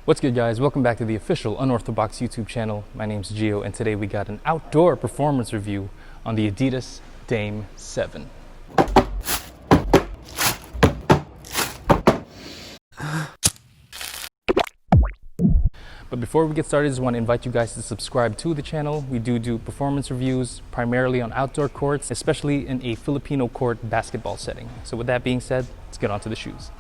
What's good, guys? Welcome back to the official Unorthodox YouTube channel. My name's Gio, and today we got an outdoor performance review on the Adidas Dame 7. But before we get started, I just want to invite you guys to subscribe to the channel. We do performance reviews primarily on outdoor courts, especially in a Filipino court basketball setting. So with that being said, let's get on to the shoes.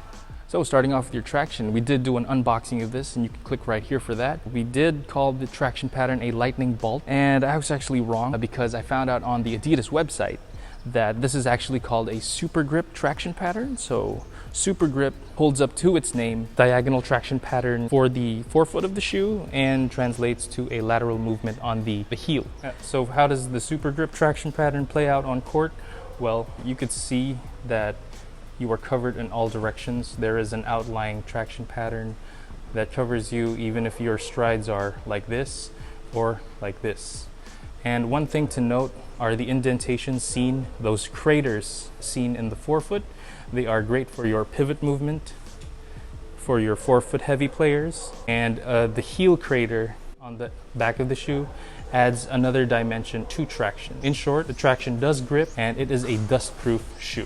So starting off with your traction, we did do an unboxing of this and you can click right here for that. We did call the traction pattern a lightning bolt, and I was actually wrong because I found out on the Adidas website that this is actually called a super grip traction pattern. So super grip holds up to its name, diagonal traction pattern for the forefoot of the shoe, and translates to a lateral movement on the heel. So how does the super grip traction pattern play out on court? Well, you could see that you are covered in all directions. There is an outlying traction pattern that covers you even if your strides are like this or like this. And one thing to note are the indentations seen, those craters seen in the forefoot. They are great for your pivot movement, for your forefoot heavy players. And the heel crater on the back of the shoe adds another dimension to traction. In short, the traction does grip and it is a dust-proof shoe.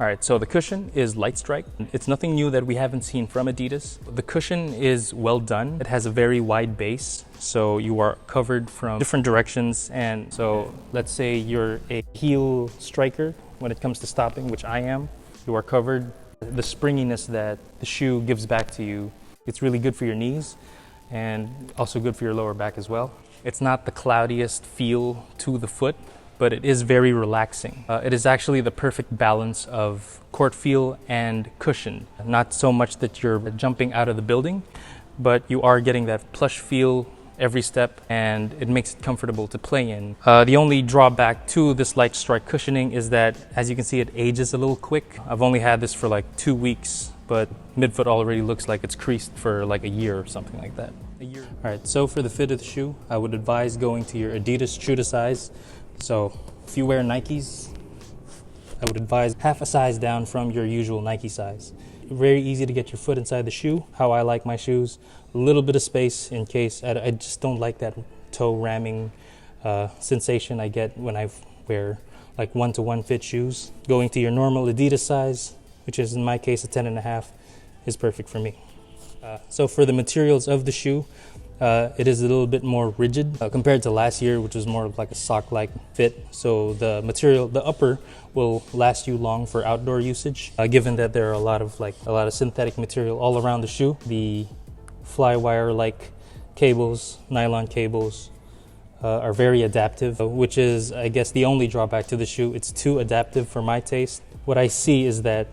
All right, so the cushion is light strike. It's nothing new that we haven't seen from Adidas. The cushion is well done. It has a very wide base, so you are covered from different directions. And so let's say you're a heel striker when it comes to stopping, which I am, you are covered. The springiness that the shoe gives back to you, it's really good for your knees and also good for your lower back as well. It's not the cloudiest feel to the foot, but it is very relaxing. It is actually the perfect balance of court feel and cushion. Not so much that you're jumping out of the building, but you are getting that plush feel every step, and it makes it comfortable to play in. The only drawback to this light strike cushioning is that, as you can see, it ages a little quick. I've only had this for like 2 weeks, but midfoot already looks like it's creased for like a year or something like that. All right, so for the fit of the shoe, I would advise going to your Adidas true to size. So if you wear Nikes, I would advise half a size down from your usual Nike size. Very easy to get your foot inside the shoe, how I like my shoes. A little bit of space in case I just don't like that toe ramming sensation I get when I wear like one-to-one fit shoes. Going to your normal Adidas size, which is in my case a 10.5, is perfect for me. So for the materials of the shoe, it is a little bit more rigid compared to last year, which was more of like a sock-like fit. So the material, the upper, will last you long for outdoor usage, given that there are a lot of synthetic material all around the shoe. The fly wire-like cables, nylon cables, are very adaptive, which is, I guess, the only drawback to the shoe. It's too adaptive for my taste. What I see is that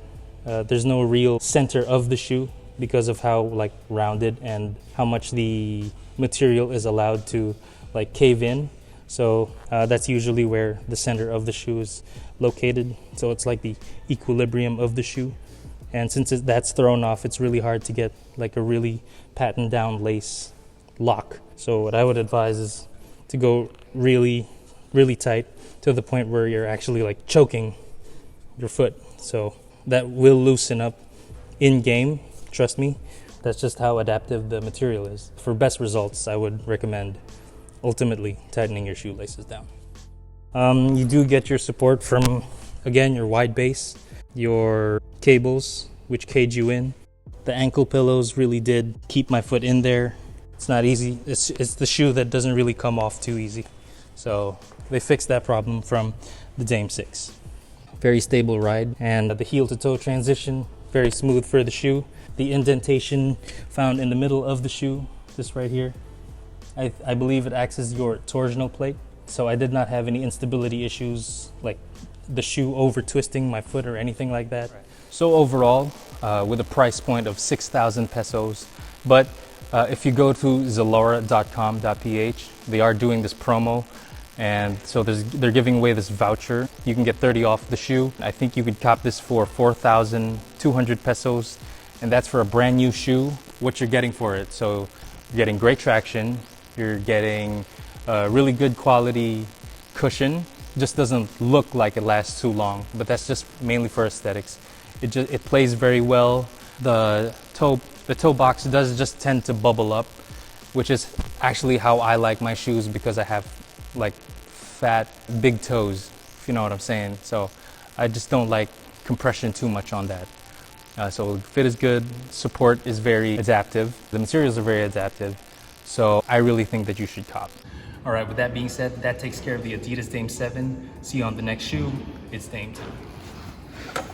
there's no real center of the shoe, because of how like rounded and how much the material is allowed to like cave in. So that's usually where the center of the shoe is located. So it's like the equilibrium of the shoe. And since that's thrown off, it's really hard to get like a really patterned down lace lock. So what I would advise is to go really, really tight to the point where you're actually like choking your foot. So that will loosen up in game. Trust me, that's just how adaptive the material is. For best results, I would recommend ultimately tightening your shoelaces down. You do get your support from, again, your wide base, your cables, which cage you in. The ankle pillows really did keep my foot in there. It's not easy. It's the shoe that doesn't really come off too easy. So they fixed that problem from the Dame 6. Very stable ride, and the heel to toe transition, very smooth for the shoe. The indentation found in the middle of the shoe, this right here, I believe it acts as your torsional plate. So I did not have any instability issues, like the shoe over twisting my foot or anything like that. Right. So overall, with a price point of 6,000 pesos, but if you go to zalora.com.ph, they are doing this promo. And so they're giving away this voucher. You can get 30 off the shoe. I think you could cop this for 4,200 pesos. And that's for a brand new shoe, what you're getting for it. So you're getting great traction, you're getting really good quality cushion. Just doesn't look like it lasts too long, but that's just mainly for aesthetics. It plays very well. The toe The toe box does just tend to bubble up, which is actually how I like my shoes because I have like fat, big toes, if you know what I'm saying. So I just don't like compression too much on that. So fit is good, support is very adaptive, the materials are very adaptive, so I really think that you should cop. All right, with that being said, that takes care of the Adidas Dame 7. See you on the next shoe. It's Dame time.